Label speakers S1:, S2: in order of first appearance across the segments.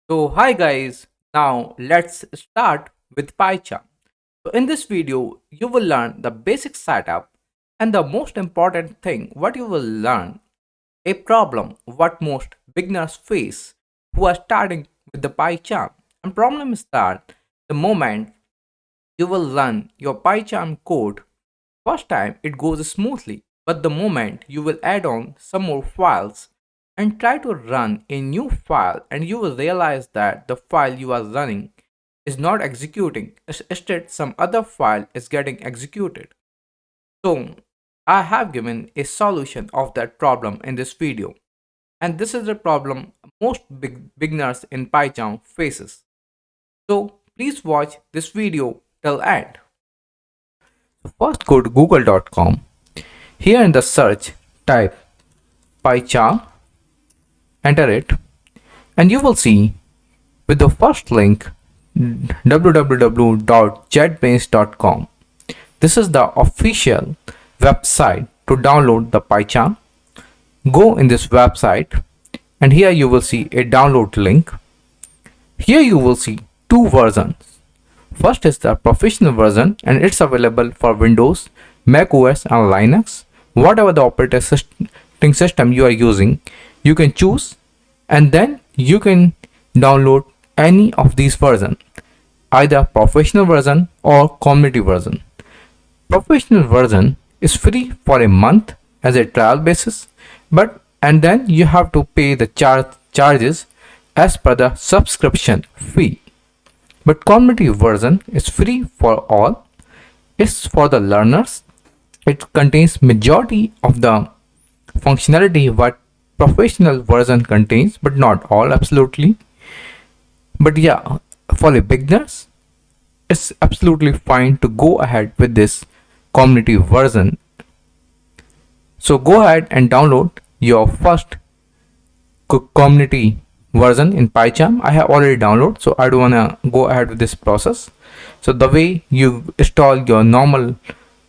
S1: So hi guys, now let's start with Pycharm. So in this video, you will learn the basic setup and the most important thing what you will learn a problem what most beginners face who are starting with the Pycharm. And problem is that the moment you will run your Pycharm code first time it goes smoothly, but the moment you will add on some more files and try to run a new file and you will realize that the file you are running is not executing. Instead, some other file is getting executed. So I have given a solution of that problem in this video. And this is the problem most beginners in Python faces. So please watch this video till end. First go to google.com. Here in the search, type Pycharm, enter it, and you will see with the first link www.jetbrains.com. This is the official website to download the Pycharm. Go in this website, and here you will see a download link. Here you will see two versions. First is the professional version, and it's available for Windows, Mac OS, and Linux. Whatever the operating system you are using, you can choose, and then you can download any of these versions, either professional version or community version. Professional version is free for a month as a trial basis, but and then you have to pay the charges as per the subscription fee. But community version is free for all. It's for the learners. It contains majority of the functionality what professional version contains, but not all absolutely. But yeah, for the beginners, it's absolutely fine to go ahead with this community version. So go ahead and download your first community version in Pycharm. I have already downloaded, so I don't wanna go ahead with this process. So the way you install your normal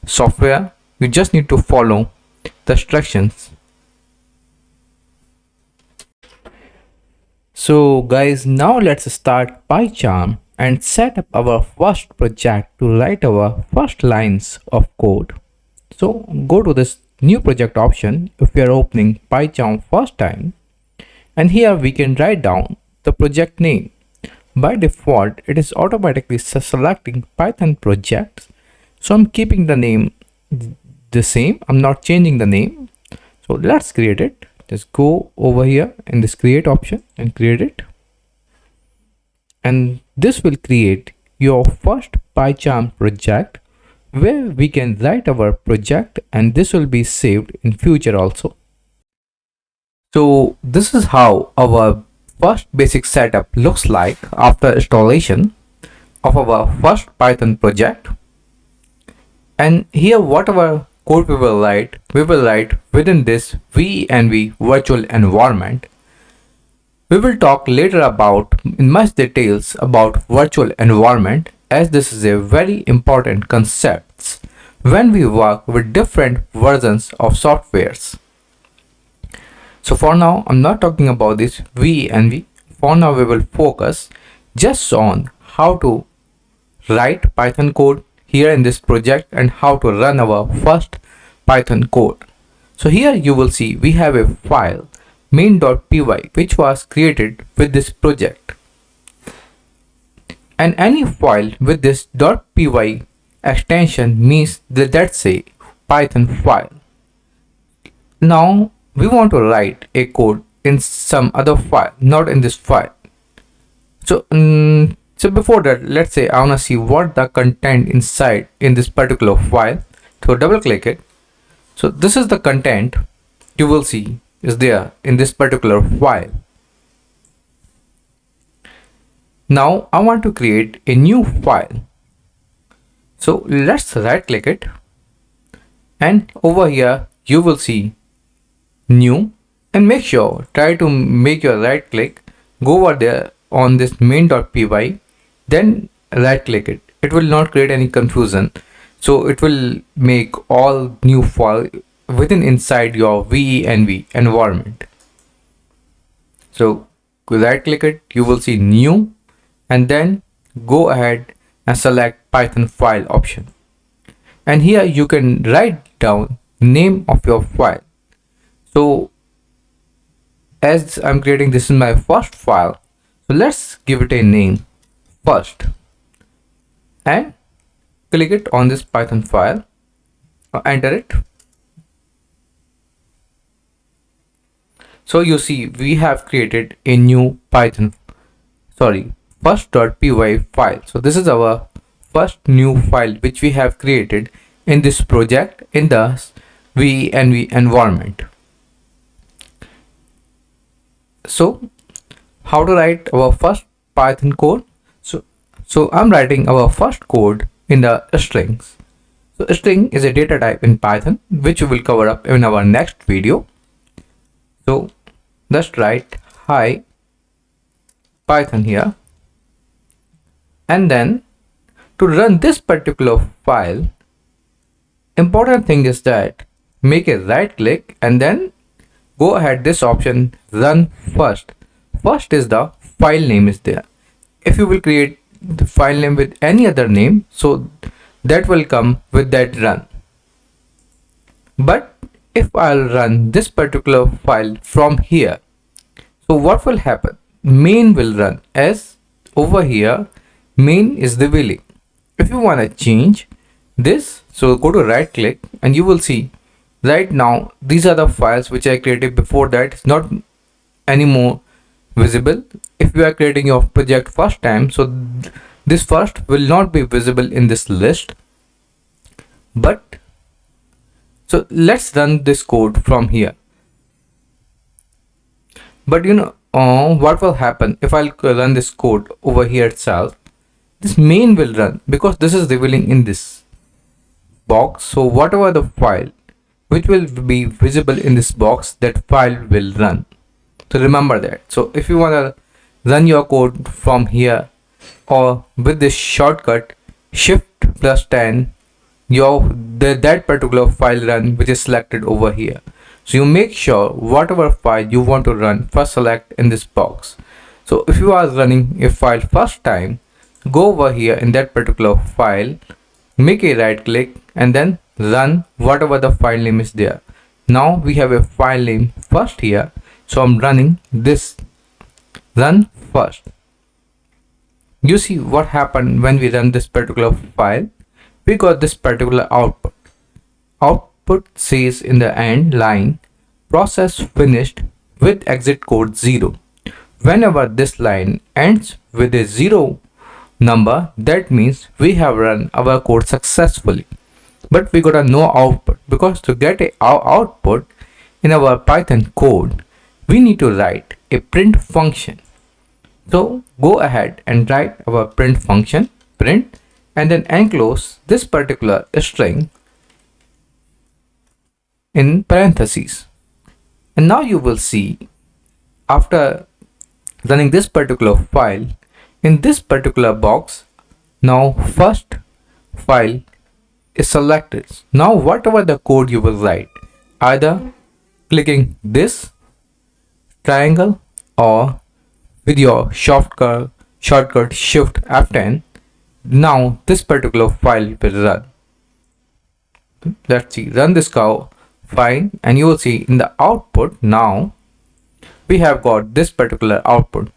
S1: software, you just need to follow the instructions. So guys, now let's start Pycharm and set up our first project to write our first lines of code. So go to this new project option if you are opening Pycharm first time, and here we can write down the project name. By default, it is automatically selecting Python projects. So I'm keeping the name the same. I'm not changing the name. So let's create it. Just go over here in this create option and create it. And this will create your first Pycharm project where we can write our project, and this will be saved in future also. So this is how our first basic setup looks like after installation of our first Python project. And here whatever code we will write within this VENV virtual environment. We will talk later about in much details about virtual environment, as this is a very important concept when we work with different versions of softwares. So for now, I'm not talking about this VENV. For now, we will focus just on how to write Python code here in this project and how to run our first Python code. So here you will see we have a file main.py which was created with this project, and any file with this .py extension means that that's a Python file. Now we want to write a code in some other file, not in this file. So before that, let's say I want to see what the content inside in this particular file. So double click it. So this is the content you will see is there in this particular file. Now I want to create a new file. So let's right click it, and over here you will see new, and make sure try to make your right click, go over there on this main.py, then right click it. It will not create any confusion, so it will make all new file within inside your VENV environment. So right click it, you will see new, and then go ahead and select Python file option. And here you can write down name of your file. So as I'm creating, this is my first file, so let's give it a name first, and click it on this Python file, enter it. So you see we have created a new first.py file. So this is our first new file which we have created in this project in the VENV environment. So how to write our first Python code? So I'm writing our first code in the strings. So string is a data type in Python which we will cover up in our next video. So let's write hi Python here, and then to run this particular file, important thing is that make a right click and then go ahead this option run first. First is the file name is there. If you will create the file name with any other name, so that will come with that run. But if I'll run this particular file from here, so what will happen? Main will run, as over here main is the billing. If you want to change this, so go to right click and you will see right now these are the files which I created before that. It's not anymore visible. If you are creating your project first time, so this first will not be visible in this list. But so let's run this code from here. But what will happen if I'll run this code over here itself? This main will run because this is revealing in this box. So whatever the file which will be visible in this box, that file will run. So remember that. So if you want to run your code from here or with this shortcut Shift+10, that particular file run which is selected over here. So you make sure whatever file you want to run, first select in this box. So if you are running a file first time, go over here in that particular file, make a right click and then run whatever the file name is there. Now we have a file name first here, so I'm running this run first. You see what happened when we run this particular file? We got this particular output. Output says in the end line, process finished with exit code 0. Whenever this line ends with a 0 number, that means we have run our code successfully. But we got a no output, because to get a output in our Python code, we need to write a print function. So go ahead and write our print function, print, and then enclose this particular string in parentheses. And now you will see after running this particular file in this particular box, now first file is selected. Now whatever the code you will write, either clicking this triangle or with your shortcut Shift F10, now this particular file will run. Let's see, run this cow file and you will see in the output now we have got this particular output,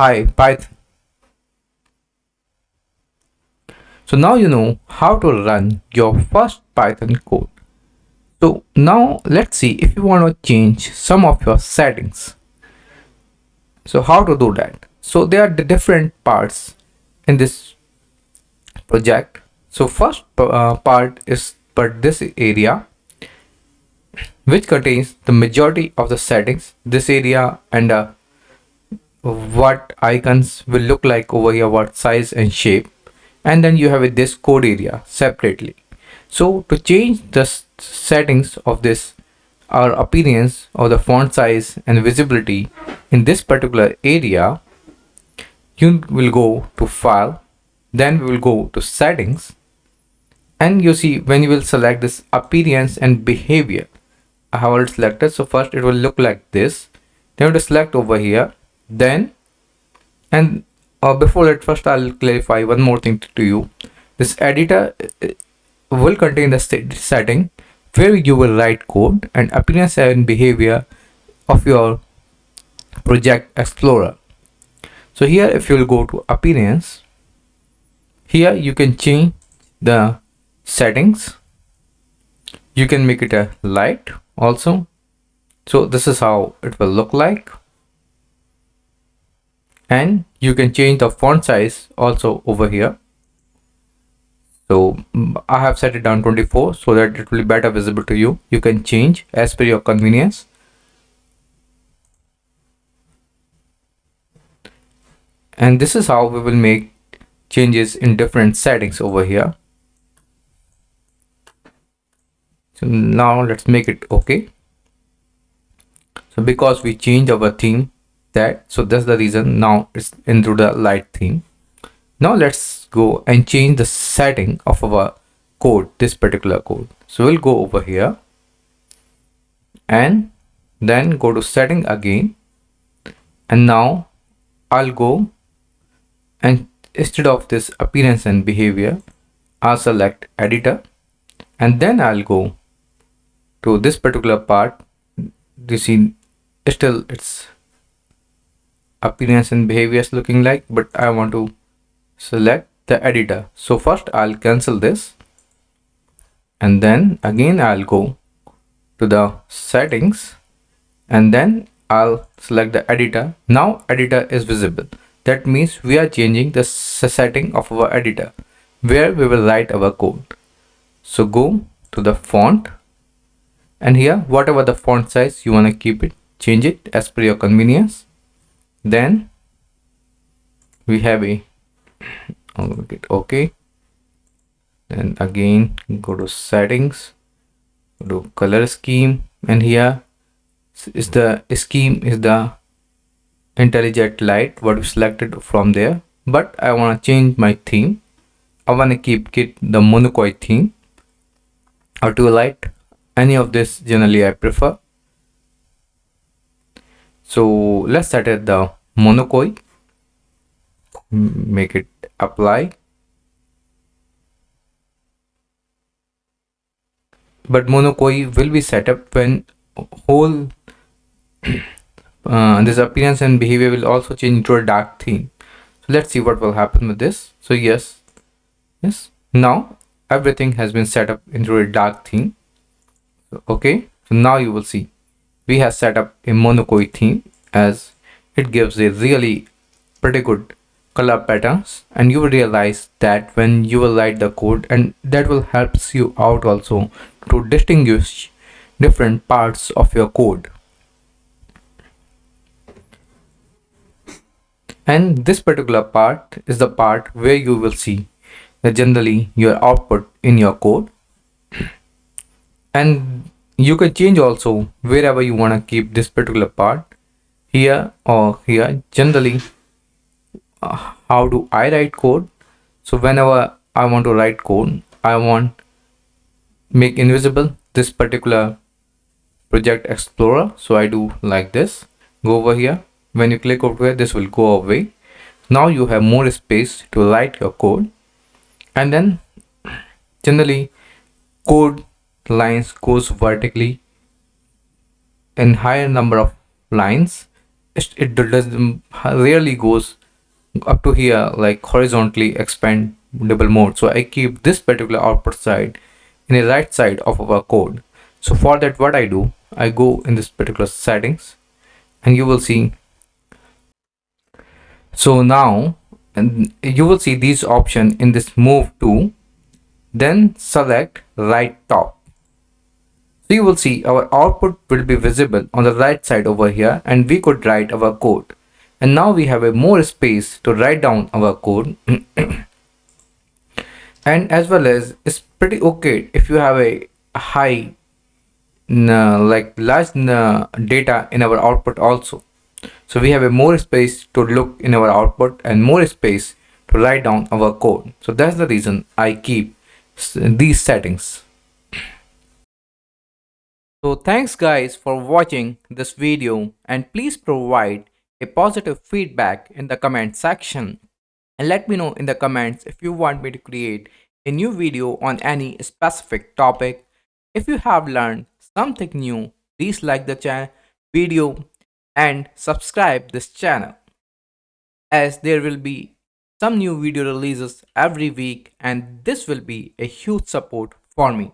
S1: hi Python. So now you know how to run your first Python code. So now let's see if you want to change some of your settings. So how to do that? So there are the different parts in this project. So first part is this area, which contains the majority of the settings. This area and what icons will look like over here, what size and shape, and then you have this code area separately. So to change the settings of this, or appearance or the font size and visibility in this particular area, you will go to file, then we will go to settings, and you see when you will select this appearance and behavior, I have already selected. So first it will look like this, then you have to select over here Then, and before that, first I'll clarify one more thing to you. This editor will contain the setting where you will write code and appearance and behavior of your project explorer. So here, if you'll go to appearance, here you can change the settings. You can make it a light also. So this is how it will look like. And you can change the font size also over here. So I have set it down 24 so that it will be better visible to you. You can change as per your convenience. And this is how we will make changes in different settings over here. So now let's make it okay. So because we changed our theme, so that's the reason now it's into the light theme. Now let's go and change the setting of our code, this particular code. So we'll go over here and then go to setting again. And now I'll go and instead of this appearance and behavior, I'll select editor, and then I'll go to this particular part. You see still it's appearance and behavior is looking like, but I want to select the editor. So first I'll cancel this, and then again I'll go to the settings, and then I'll select the editor. Now editor is visible. That means we are changing the setting of our editor where we will write our code. So go to the font, and here whatever the font size you want to keep it, change it as per your convenience. Then we have I'll make it okay. Then again go to settings, go to color scheme, and here is the scheme is the intelligent light what we selected from there. But I want to change my theme. I want to keep it the monocoy theme or to light. Any of this generally I prefer. So let's set it the monocoy, make it apply. But monocoy will be set up when whole this appearance and behavior will also change into a dark theme. So let's see what will happen with this. So yes, now everything has been set up into a dark theme. Okay, so now you will see we have set up a monocoy theme, as it gives a really pretty good color patterns, and you will realize that when you will write the code, and that will helps you out also to distinguish different parts of your code. And this particular part is the part where you will see that generally your output in your code, and you can change also wherever you want to keep this particular part, here or here. Generally how do I write code? So whenever I want to write code, I want make invisible this particular project explorer. So I do like this, go over here. When you click over here, this will go away. Now you have more space to write your code. And then generally code lines goes vertically in higher number of lines. It does rarely goes up to here like horizontally expandable mode. So I keep this particular output side in the right side of our code. So for that, what I do, I go in this particular settings, and you will see. So now, and you will see these option in this move to, then select right top. So you will see our output will be visible on the right side over here, and we could write our code. And now we have a more space to write down our code. And as well as it's pretty okay if you have a high like large data in our output also. So we have a more space to look in our output and more space to write down our code. So that's the reason I keep these settings. So thanks guys for watching this video, and please provide a positive feedback in the comment section, and let me know in the comments if you want me to create a new video on any specific topic. If you have learned something new, please like the video and subscribe this channel, as there will be some new video releases every week, and this will be a huge support for me.